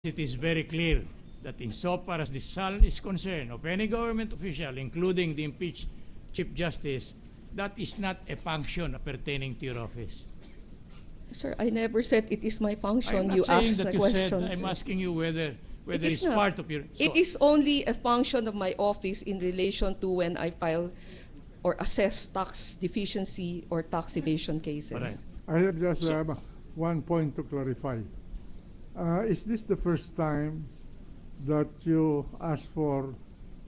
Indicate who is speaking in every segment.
Speaker 1: it is very clear that insofar as the SAL is concerned of any government official, including the impeached Chief Justice, that is not a function pertaining to your office.
Speaker 2: Sir, I never said it is my function.
Speaker 1: I'm not
Speaker 2: You
Speaker 1: saying
Speaker 2: asked
Speaker 1: that
Speaker 2: the
Speaker 1: you
Speaker 2: question.
Speaker 1: said. I'm
Speaker 2: sir.
Speaker 1: asking you whether
Speaker 2: It
Speaker 1: it's
Speaker 2: is not.
Speaker 1: part of your.
Speaker 2: It is only a function of my office in relation to when I file or assess tax deficiency or tax evasion cases.
Speaker 1: All right.
Speaker 3: I have just one point to clarify. Is this the first time that you ask for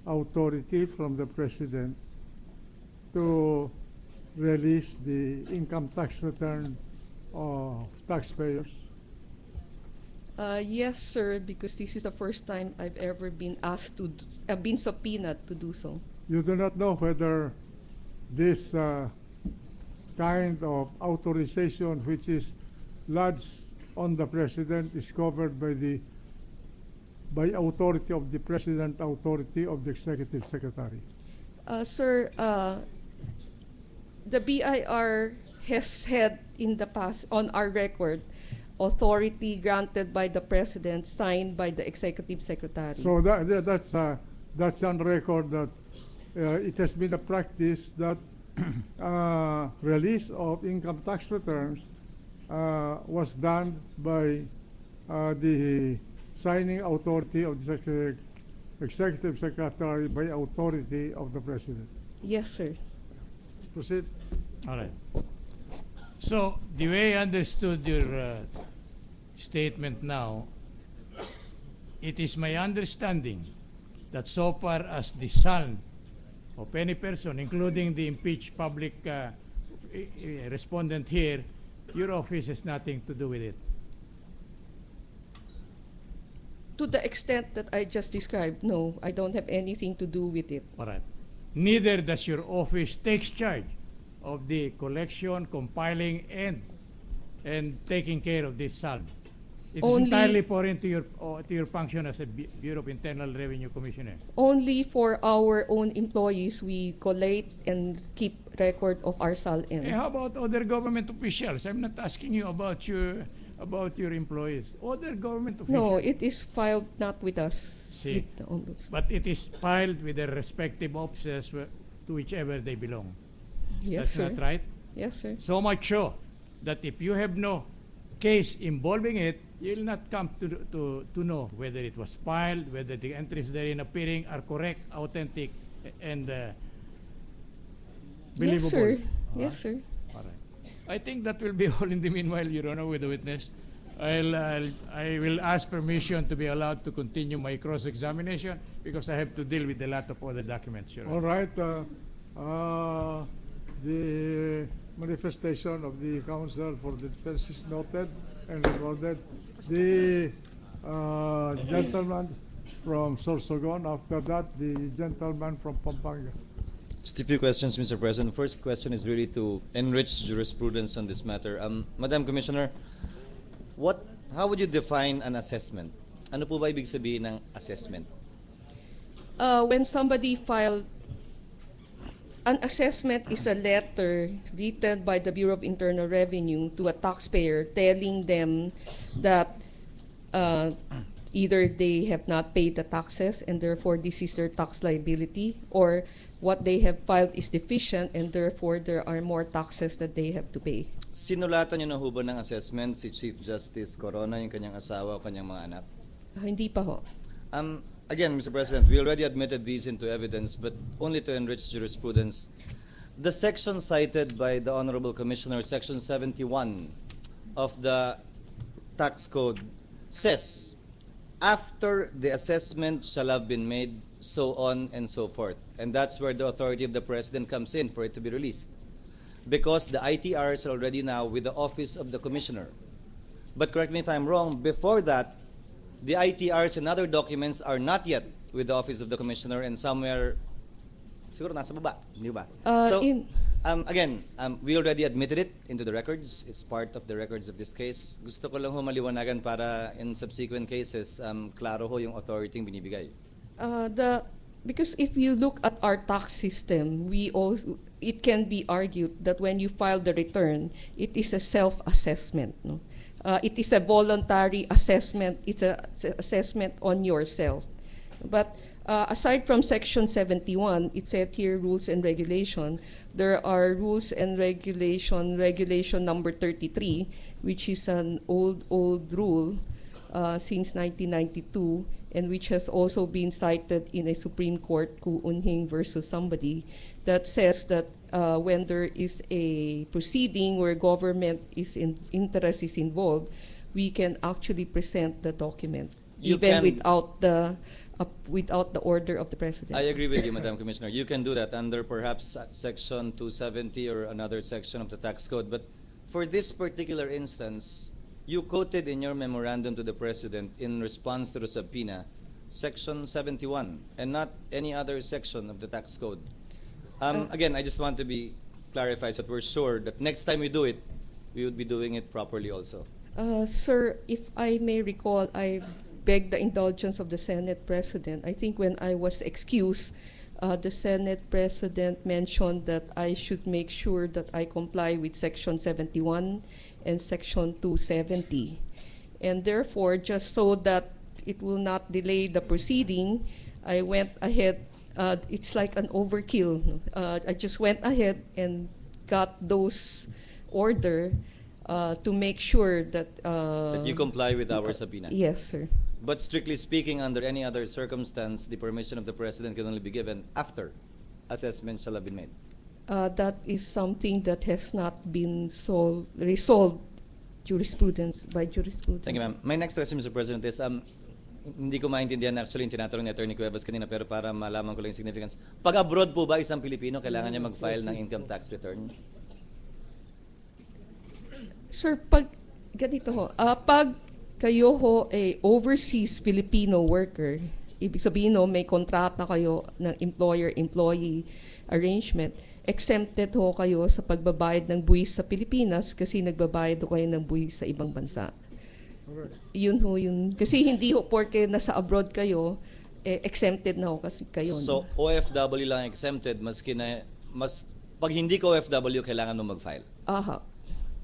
Speaker 3: authority from the President to release the income tax return of taxpayers?
Speaker 2: Yes, sir, because this is the first time I've ever been asked to, I've been subpoenaed to do so.
Speaker 3: You do not know whether this kind of authorization which is lodged on the President is covered by authority of the President, authority of the Executive Secretary.
Speaker 2: Sir, the BIR has had in the past, on our record, authority granted by the President, signed by the Executive Secretary.
Speaker 3: So that's on record that it has been a practice that release of income tax returns was done by the signing authority of the Executive Secretary by authority of the President.
Speaker 2: Yes, sir.
Speaker 3: Proceed.
Speaker 1: All right. So the way I understood your statement now, it is my understanding that so far as the son of any person, including the impeached public respondent here, your office has nothing to do with it.
Speaker 2: To the extent that I just described, no, I don't have anything to do with it.
Speaker 1: All right. Neither does your office takes charge of the collection, compiling, and taking care of this salary. It is
Speaker 2: Only-
Speaker 1: entirely foreign to your function as a Bureau of Internal Revenue Commissioner.
Speaker 2: Only for our own employees, we collate and keep record of our SAL-N.
Speaker 1: How about other government officials? I'm not asking you about your employees. Other government officials.
Speaker 2: No, it is filed not with us.
Speaker 1: See.
Speaker 2: With the ombudsman.
Speaker 1: But it is filed with their respective offices to whichever they belong.
Speaker 2: Yes,
Speaker 1: That's
Speaker 2: sir.
Speaker 1: not right?
Speaker 2: Yes, sir.
Speaker 1: So much so that if you have no case involving it, you'll not come to know whether it was filed, whether the entries therein appearing are correct, authentic, and believable.
Speaker 2: Yes, sir.
Speaker 1: All
Speaker 2: Yes,
Speaker 1: right?
Speaker 2: sir.
Speaker 1: All right. I think that will be all in the meanwhile, Your Honor, with the witness. I will ask permission to be allowed to continue my cross-examination because I have to deal with a lot of other documents, Your Honor.
Speaker 3: All right. The manifestation of the counsel for the defense is noted and recorded. The gentleman from Sorsogon, after that, the gentleman from Pampanga.
Speaker 4: Just a few questions, Mr. President. First question is really to enrich jurisprudence on this matter. Madam Commissioner, how would you define an assessment? Ano po ba ibig sabihin ng assessment?
Speaker 2: When somebody filed, an assessment is a letter written by the Bureau of Internal Revenue to a taxpayer telling them that either they have not paid the taxes and therefore this is their tax liability, or what they have filed is deficient and therefore there are more taxes that they have to pay.
Speaker 4: Sinulatan niyo na ho ba ng assessment si Chief Justice Corona, yung kanyang asawa o kanyang mga anak?
Speaker 2: Hindi pa ho.
Speaker 4: Again, Mr. President, we already admitted these into evidence, but only to enrich jurisprudence. The section cited by the Honorable Commissioner, Section 71 of the Tax Code, says, after the assessment shall have been made, so on and so forth. And that's where the authority of the President comes in for it to be released. Because the ITRs are already now with the Office of the Commissioner. But correct me if I'm wrong, before that, the ITRs and other documents are not yet with the Office of the Commissioner and somewhere, siguro nasa baba, hindi ba? Again, we already admitted it into the records. It's part of the records of this case. Gusto ko lang ho maliwanagan para in subsequent cases, klaro ho yung authority yung binibigay.
Speaker 2: Because if you look at our tax system, it can be argued that when you file the return, it is a self-assessment. No? It is a voluntary assessment. It's a assessment on yourself. But aside from Section 71, it said here rules and regulation. There are rules and regulation number 33, which is an old rule since 1992, and which has also been cited in a Supreme Court, Ku Unhing versus somebody, that says that when there is a proceeding where government interest is involved, we can actually present the document,
Speaker 4: You
Speaker 2: even
Speaker 4: can-
Speaker 2: without the order of the president.
Speaker 4: I agree with you, Madam Commissioner. You can do that under perhaps Section 270 or another section of the tax code. But for this particular instance, you quoted in your memorandum to the President in response to the subpoena, Section 71, and not any other section of the tax code. Again, I just want to be clarified so that we're sure that next time we do it, we would be doing it properly also.
Speaker 2: Sir, if I may recall, I begged the indulgence of the Senate President. I think when I was excused, the Senate President mentioned that I should make sure that I comply with Section 71 and Section 270. And therefore, just so that it will not delay the proceeding, I went ahead. It's like an overkill. I just went ahead and got those order to make sure that
Speaker 4: That you comply with our subpoena.
Speaker 2: Yes, sir.
Speaker 4: But strictly speaking, under any other circumstance, the permission of the President can only be given after assessment shall have been made.
Speaker 2: That is something that has not been resolved by jurisprudence.
Speaker 4: Thank you, ma'am. My next question, Mr. President, is hindi ko maintindihan actually yung tinatanong ni Attorney Cuevas kanina, pero para malaman ko lang yung significance. Pag abroad po ba isang Pilipino, kailangan niya mag-file ng income tax return?
Speaker 2: Sir, pag ganito ho, pag kayo ho ay overseas Filipino worker, ibig sabihin ho, may kontrata kayo ng employer-employee arrangement, exempted ho kayo sa pagbabayad ng buwis sa Pilipinas kasi nagbabayad ho kayo ng buwis sa ibang bansa. Yun ho yun. Kasi hindi ho porke nasa abroad kayo, exempted na ho kasi kayo.
Speaker 4: So, OFW lang exempted, pag hindi ka OFW, kailangan mo mag-file.
Speaker 2: Aha.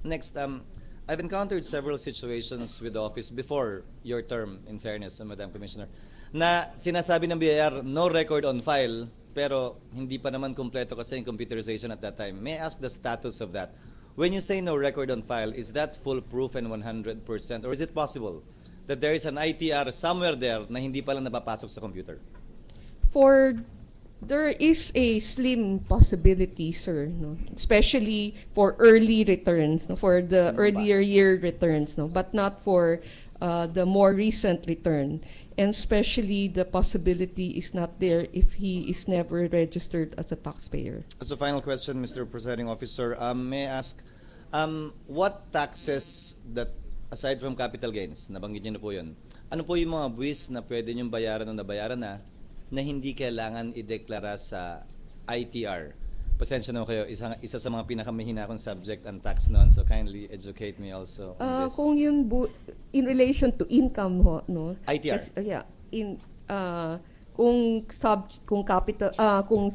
Speaker 4: Next, I've encountered several situations with the office before your term, in fairness, Madam Commissioner, na sinasabi ng BIR, no record on file, pero hindi pa naman kompleto kasi yung computerization at that time. May I ask the status of that? When you say no record on file, is that foolproof and 100%? Or is it possible that there is an ITR somewhere there na hindi pa lang napapasok sa computer?
Speaker 2: There is a slim possibility, sir, no? Especially for early returns, no? For the earlier year returns, no? But not for the more recent return. And especially the possibility is not there if he is never registered as a taxpayer.
Speaker 4: As a final question, Mr. Presiding Officer, may I ask, what taxes that, aside from capital gains, nabanggit niyo na po yun, ano po yung mga buwis na pwede niyong bayaran o nabayaran na hindi kailangan ideklara sa ITR? Pasensya na kayo, isa sa mga pinakamahina akong subject ang tax noon, so kindly educate me also on this.
Speaker 2: Kung yun in relation to income ho, no?
Speaker 4: ITR.
Speaker 2: Yeah, kung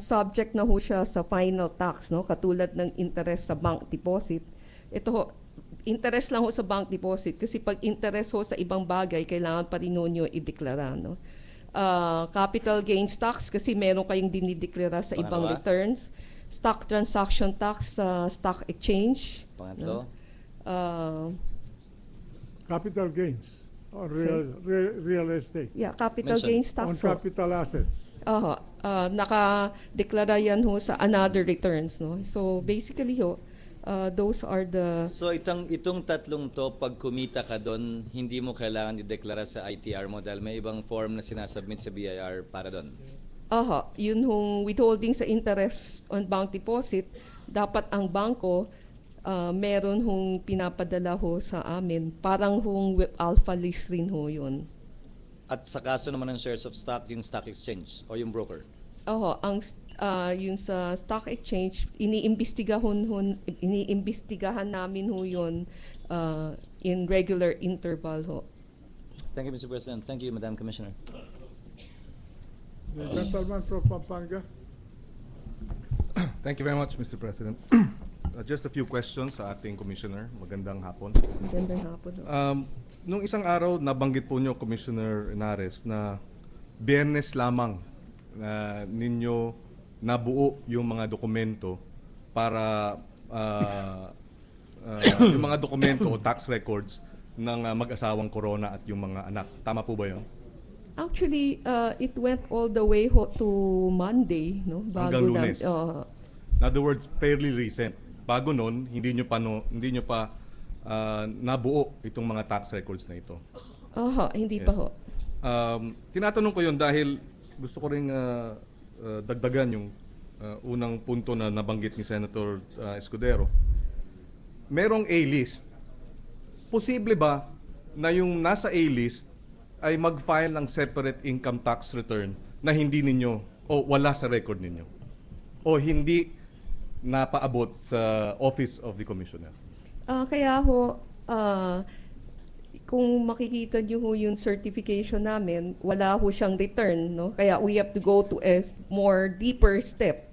Speaker 2: subject na ho siya sa final tax, no? Katulad ng interest sa bank deposit. Ito ho, interest lang ho sa bank deposit kasi pag interest ho sa ibang bagay, kailangan pa rin nyo ideklara, no? Capital gains tax kasi meron kayong dinideklara sa ibang
Speaker 4: Pangalawa?
Speaker 2: returns. Stock transaction tax sa stock exchange.
Speaker 4: Pangatlo?
Speaker 3: Capital gains on real estate,
Speaker 2: Yeah, capital
Speaker 4: Mention.
Speaker 2: gains
Speaker 3: on
Speaker 2: tax ho.
Speaker 3: capital assets.
Speaker 2: Nakadeklara yan ho sa another returns, no? So basically ho, those are the
Speaker 4: So itong tatlong to, pag kumita ka doon, hindi mo kailangan ideklara sa ITR mo dahil may ibang form na sinasubmit sa BIR para doon.
Speaker 2: yun hong withholding sa interest on bank deposit, dapat ang bangko meron hong pinapadala ho sa amin. Parang hong alpha list rin ho yun.
Speaker 4: At sa kaso naman ng shares of stock, yung stock exchange o yung broker.
Speaker 2: Yung sa stock exchange, iniimbestigahan namin ho yun in regular interval ho.
Speaker 4: Thank you, Mr. President. Thank you, Madam Commissioner.
Speaker 3: The gentleman from Pampanga.
Speaker 5: Thank you very much, Mr. President. Just a few questions sa ating commissioner. Magandang hapon.
Speaker 2: Magandang hapon ho.
Speaker 5: Nung isang araw, nabanggit po nyo, Commissioner Henares, na Biyernes lamang ninyo nabuo yung mga dokumento para yung mga dokumento o tax records ng mag-asawang Corona at yung mga anak. Tama po ba yun?
Speaker 2: Actually, it went all the way to Monday, no?
Speaker 5: Hanggang Lunes. In other words, fairly recent. Bago nun, hindi nyo pa nabuo itong mga tax records na ito.
Speaker 2: Hindi
Speaker 5: Yes.
Speaker 2: pa ho.
Speaker 5: Tinatanong ko yun dahil gusto ko ring dagdagan yung unang punto na nabanggit ni Senator Escudero. Merong A-list. Posible ba na yung nasa A-list ay mag-file ng separate income tax return na hindi ninyo o wala sa record ninyo o hindi napaabot sa Office of the Commissioner?
Speaker 2: Kaya ho, kung makikita niyo ho yung certification namin, wala ho siyang return, no? Kaya we have to go to a more deeper step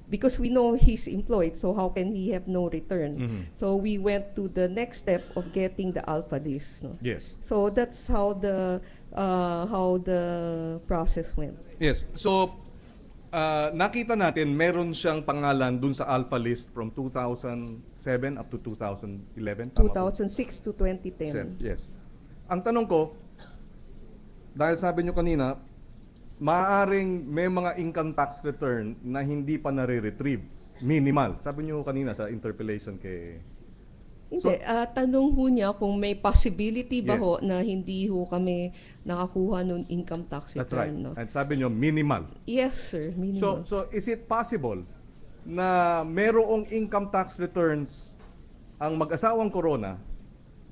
Speaker 2: because we know he's employed, so how can he have no return? So we went to the next step of getting the alpha list, no?
Speaker 5: Yes.
Speaker 2: So that's how the process went.
Speaker 5: Yes. So, nakita natin meron siyang pangalan dun sa alpha list from 2007 up to 2011. Tama po?
Speaker 2: 2006 to 2010.
Speaker 5: Yes. Ang tanong ko, dahil sabi nyo kanina, maaaring may mga income tax return na hindi pa nare-retrieve. Minimal. Sabi nyo kanina sa interpellation kay...
Speaker 2: Hindi, tanong ho niya kung may possibility ba
Speaker 5: Yes.
Speaker 2: ho na hindi ho kami nakakuha nun income tax return.
Speaker 5: That's right.
Speaker 2: No?
Speaker 5: And sabi nyo, minimal.
Speaker 2: Yes, sir. Minimum.
Speaker 5: So is it possible na merong income tax returns ang mag-asawang Corona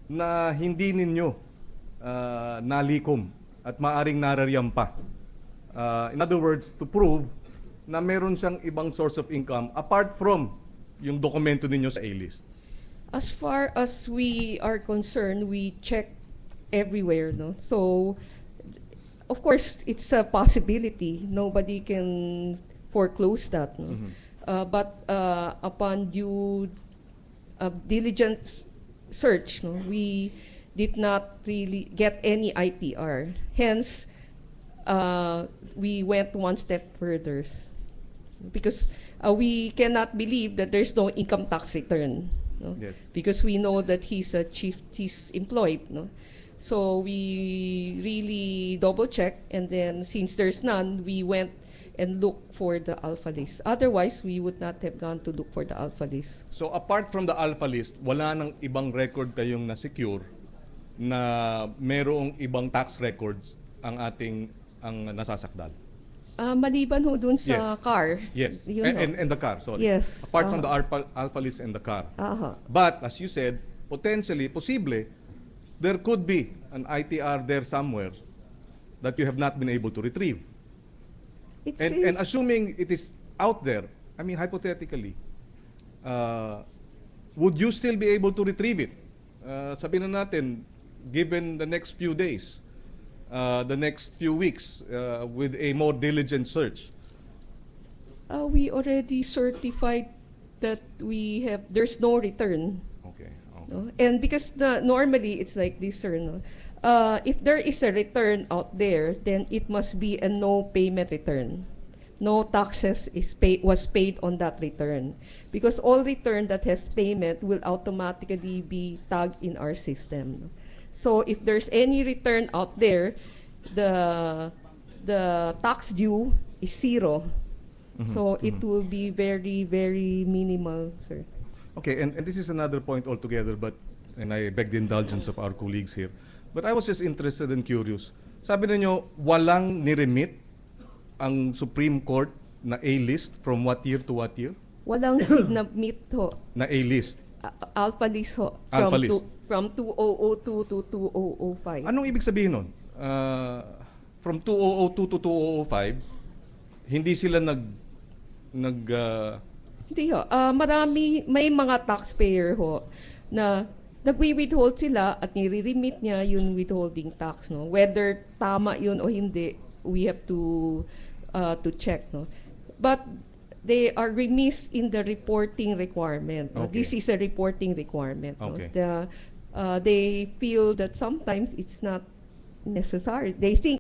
Speaker 5: na hindi ninyo nalikom at maaring narariyam pa? In other words, to prove na meron siyang ibang source of income apart from yung dokumento ninyo sa A-list.
Speaker 2: As far as we are concerned, we check everywhere, no? So, of course, it's a possibility. Nobody can foreclose that, no? But upon due diligent search, no, we did not really get any ITR. Hence, we went one step further because we cannot believe that there's no income tax return. No?
Speaker 5: Yes.
Speaker 2: Because we know that he's employed, no? So we really double check, and then since there's none, we went and looked for the alpha list. Otherwise, we would not have gone to look for the alpha list.
Speaker 5: So apart from the alpha list, wala nang ibang record kayong na-secure na merong ibang tax records ang nasasakdal?
Speaker 2: Maliban ho dun sa
Speaker 5: Yes.
Speaker 2: car.
Speaker 5: Yes,
Speaker 2: Yun ho.
Speaker 5: and the car, sorry.
Speaker 2: Yes,
Speaker 5: Apart from the alpha list and the car.
Speaker 2: Aha.
Speaker 5: But, as you said, possibly, there could be an ITR there somewhere that you have not been able to retrieve.
Speaker 2: It
Speaker 5: And
Speaker 2: says-
Speaker 5: assuming it is out there, I mean, hypothetically, would you still be able to retrieve it? Sabihin na natin, given the next few days, the next few weeks, with a more diligent search.
Speaker 2: We already certified that there's no return.
Speaker 5: Okay.
Speaker 2: No? And because normally it's like this, sir, no? If there is a return out there, then it must be a no payment return. No taxes was paid on that return. Because all return that has payment will automatically be tagged in our system. So if there's any return out there, the tax due is zero. So it will be very, very minimal, sir.
Speaker 5: Okay, and this is another point altogether, and I beg the indulgence of our colleagues here. But I was just interested and curious. Sabi ninyo, walang niremit ang Supreme Court na A-list from what year to what year?
Speaker 2: Walang sinabmit ho.
Speaker 5: Na A-list.
Speaker 2: Alpha list ho.
Speaker 5: Alpha list.
Speaker 2: From 2002 to 2005.
Speaker 5: Anong ibig sabihin nun? From 2002 to 2005, hindi sila
Speaker 2: Hindi ho. May mga taxpayer ho na nagwi-withhold sila at nire-remit niya yung withholding tax, no? Whether tama yun o hindi, we have to check, no? But they are remiss in the reporting requirement.
Speaker 5: Okay.
Speaker 2: This is a reporting requirement.
Speaker 5: Okay.
Speaker 2: They feel that sometimes it's not necessary. They think